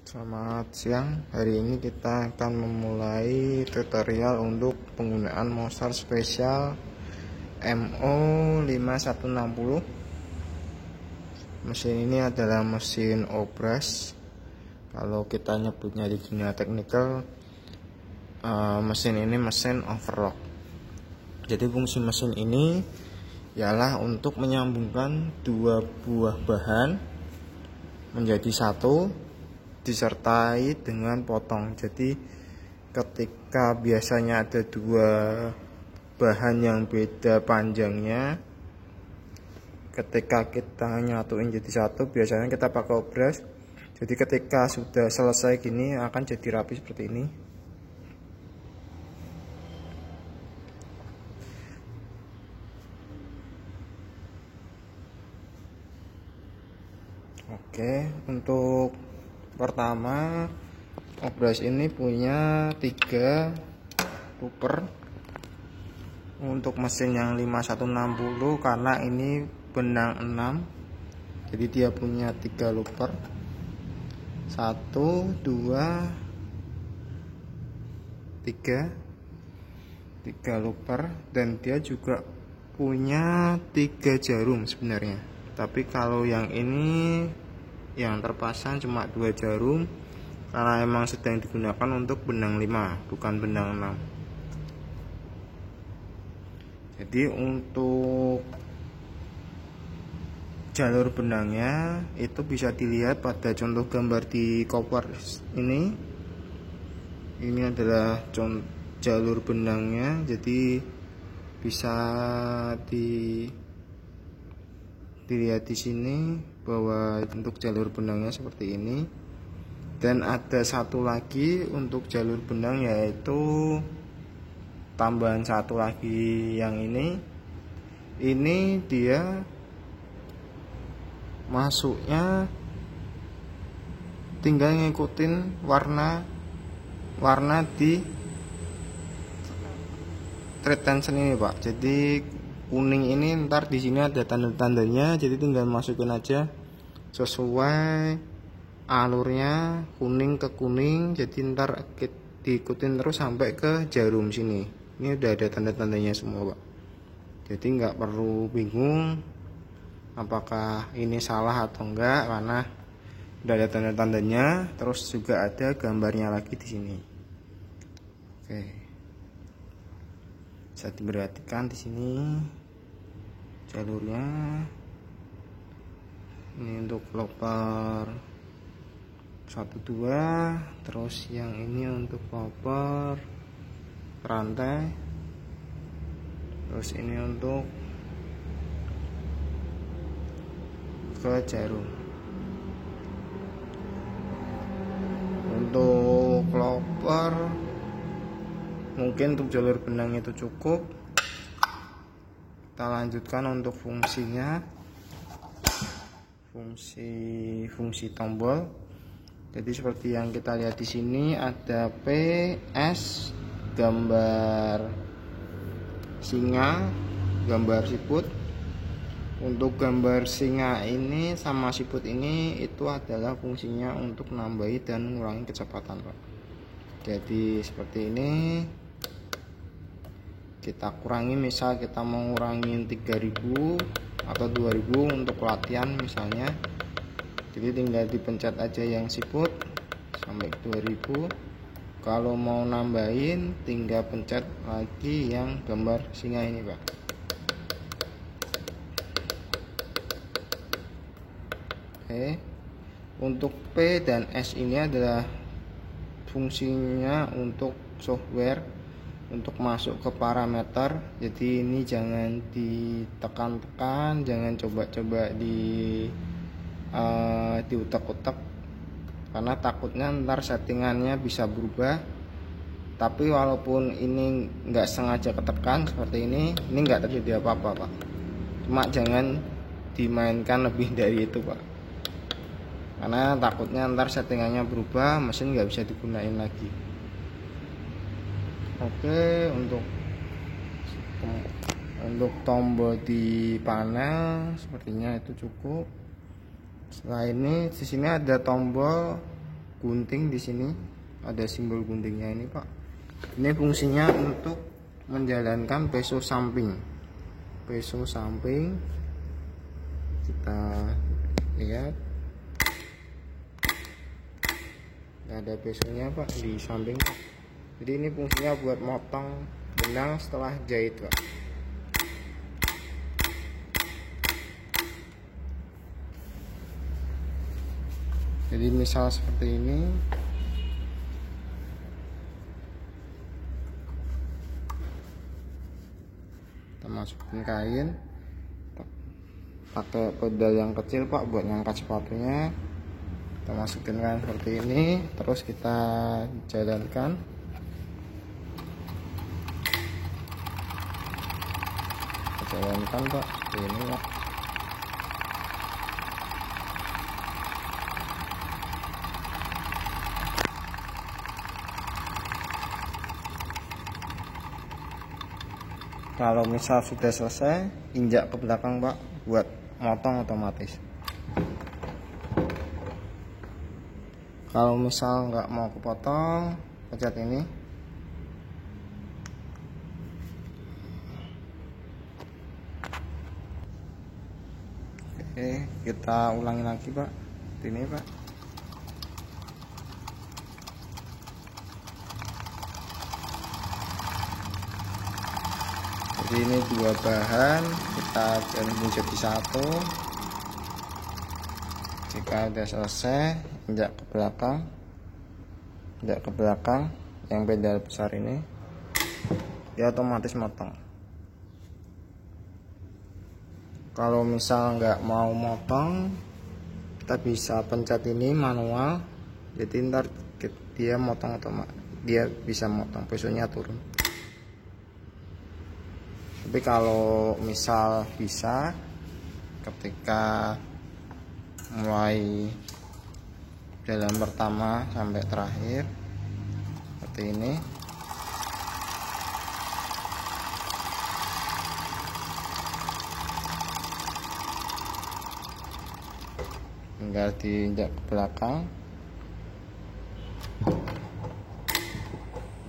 Selamat siang, hari ini kita akan memulai tutorial untuk penggunaan Mosar spesial MO5160. Mesin ini adalah mesin obras. Kalau kita nyebutnya di dunia teknikal, mesin ini mesin overlock. Jadi fungsi mesin ini ialah untuk menyambungkan dua buah bahan menjadi satu disertai dengan potong. Jadi ketika biasanya ada dua bahan yang beda panjangnya, ketika kita nyatuin jadi satu, biasanya kita pakai obras. Jadi ketika sudah selesai gini akan jadi rapi seperti ini. Oke, untuk pertama, obras ini punya 3 looper. Untuk mesin yang 5160 karena ini benang 6, jadi dia punya 3 looper, 1, 2, 3 looper, dan dia juga punya 3 jarum sebenarnya. Tapi kalau yang ini yang terpasang cuma 2 jarum karena emang sedang digunakan untuk benang 5, bukan benang 6. Jadi untuk jalur benangnya itu bisa dilihat pada contoh gambar di cover ini. Ini adalah jalur benangnya, jadi bisa dilihat di sini bahwa untuk jalur benangnya seperti ini. Dan ada satu lagi untuk jalur benang, yaitu tambahan satu lagi yang ini dia masuknya tinggal ngikutin warna di thread tension ini, Pak. Jadi kuning ini ntar di sini ada tanda-tandanya, jadi tinggal masukin aja sesuai alurnya, kuning ke kuning. Jadi ntar diikutin terus sampai ke jarum sini. Ini udah ada tanda-tandanya semua, Pak. Jadi nggak perlu bingung apakah ini salah atau enggak, karena udah ada tanda-tandanya. Terus juga ada gambarnya lagi di sini. Oke, bisa diperhatikan di sini jalurnya. Ini untuk loper 1, 2, terus yang ini untuk loper rantai, terus ini untuk ke jarum. Untuk loper mungkin untuk jalur benang itu cukup. Kita lanjutkan untuk fungsinya, fungsi tombol. Jadi seperti yang kita lihat di sini ada PS, gambar singa, gambar siput. Untuk gambar singa ini sama siput ini itu adalah fungsinya untuk nambahi dan mengurangi kecepatan, Pak. Jadi seperti ini. Kita kurangi, misal kita mau ngurangin 3000 atau 2000 untuk latihan misalnya. Jadi tinggal dipencet aja yang siput sampai 2000. Kalau mau nambahin tinggal pencet lagi yang gambar singa ini, Pak. Oke. Untuk P dan S ini adalah fungsinya untuk software untuk masuk ke parameter. Jadi ini jangan ditekan-tekan, jangan coba-coba diutak-utak, karena takutnya ntar settingannya bisa berubah. Tapi walaupun ini nggak sengaja ketekan seperti ini nggak terjadi apa-apa, Pak. Cuma jangan dimainkan lebih dari itu, Pak, karena takutnya ntar settingannya berubah, mesin nggak bisa digunain lagi. Oke, untuk tombol di panel sepertinya itu cukup. Setelah ini di sini ada tombol gunting di sini, ada simbol guntingnya ini Pak. Ini fungsinya untuk menjalankan peso samping. Peso samping kita lihat, ada pesonya Pak di samping. Jadi ini fungsinya buat motong benang setelah jahit Pak. Jadi misal seperti ini, kita masukin kain, pakai pedal yang kecil Pak buat ngangkat sepatunya. Kita masukin kain seperti ini, terus kita jalankan. Kita jalankan Pak, seperti ini Pak. Kalau misal sudah selesai, injak ke belakang Pak buat motong otomatis. Kalau misal nggak mau kepotong, pencet ini. Oke, kita ulangi lagi Pak. Ini Pak. Jadi ini dua bahan kita gabung jadi satu. Jika sudah selesai, injak ke belakang yang pedal besar ini, dia otomatis motong. Kalau misal nggak mau motong, kita bisa pencet ini manual, jadi ntar dia motong otomatis, dia bisa motong, pesonya turun. Tapi kalau misal bisa, ketika mulai jalan pertama sampai terakhir seperti ini, tinggal diinjak ke belakang,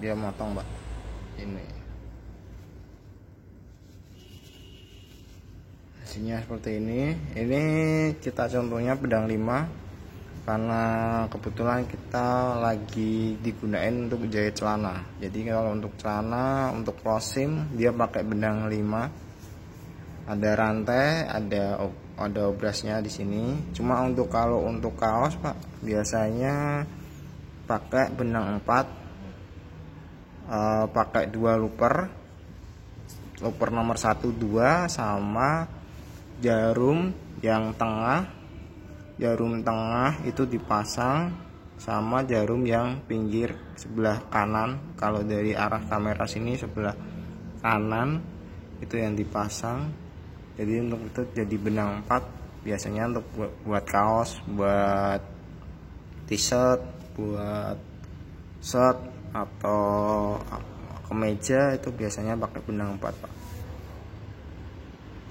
dia motong Pak. Ini hasilnya seperti ini. Ini kita contohnya pedang 5 karena kebetulan kita lagi digunain untuk jahit celana. Jadi kalau untuk celana, untuk closing dia pakai benang 5, ada rantai, ada obrasnya di sini. Cuma untuk kalau untuk kaos Pak, biasanya pakai benang 4, pakai 2 looper nomor 1, 2 sama jarum yang tengah. Jarum tengah itu dipasang sama jarum yang pinggir sebelah kanan. Kalau dari arah kamera sini sebelah kanan itu yang dipasang. Jadi untuk itu jadi benang 4, biasanya untuk buat kaos, buat t-shirt, buat shirt atau kemeja itu biasanya pakai benang 4 Pak.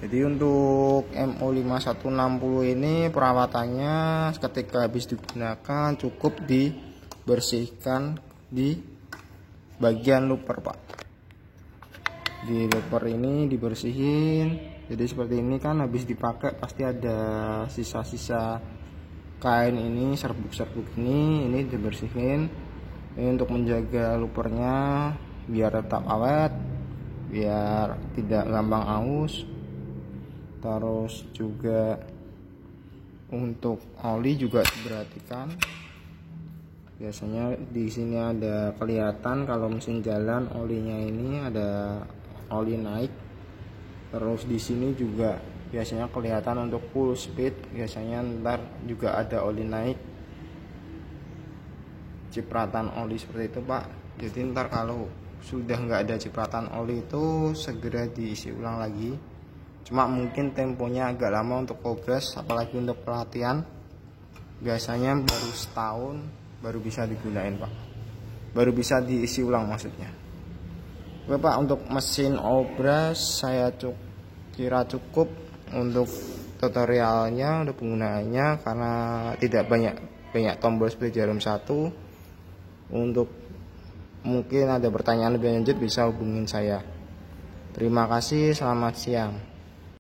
Jadi untuk MO5160 ini perawatannya ketika habis digunakan cukup dibersihkan di bagian looper Pak. Di looper ini dibersihin. Jadi seperti ini kan habis dipakai pasti ada sisa-sisa kain ini, serbuk-serbuk ini dibersihin. Ini untuk menjaga loopernya biar tetap awet, biar tidak gampang aus. Terus juga untuk oli juga diperhatikan. Biasanya di sini ada kelihatan kalau mesin jalan olinya ini ada oli naik. Terus di sini juga biasanya kelihatan untuk full speed, biasanya ntar juga ada oli naik, cipratan oli seperti itu Pak. Jadi ntar kalau sudah nggak ada cipratan oli itu segera diisi ulang lagi. Cuma mungkin temponya agak lama untuk progres, apalagi untuk pelatihan. Biasanya baru setahun baru bisa digunain Pak, baru bisa diisi ulang maksudnya. Oke Pak, untuk mesin obras saya kira cukup untuk tutorialnya, untuk penggunaannya, karena tidak banyak banyak tombol seperti jarum 1. Untuk mungkin ada pertanyaan lebih lanjut bisa hubungin saya. Terima kasih, selamat siang.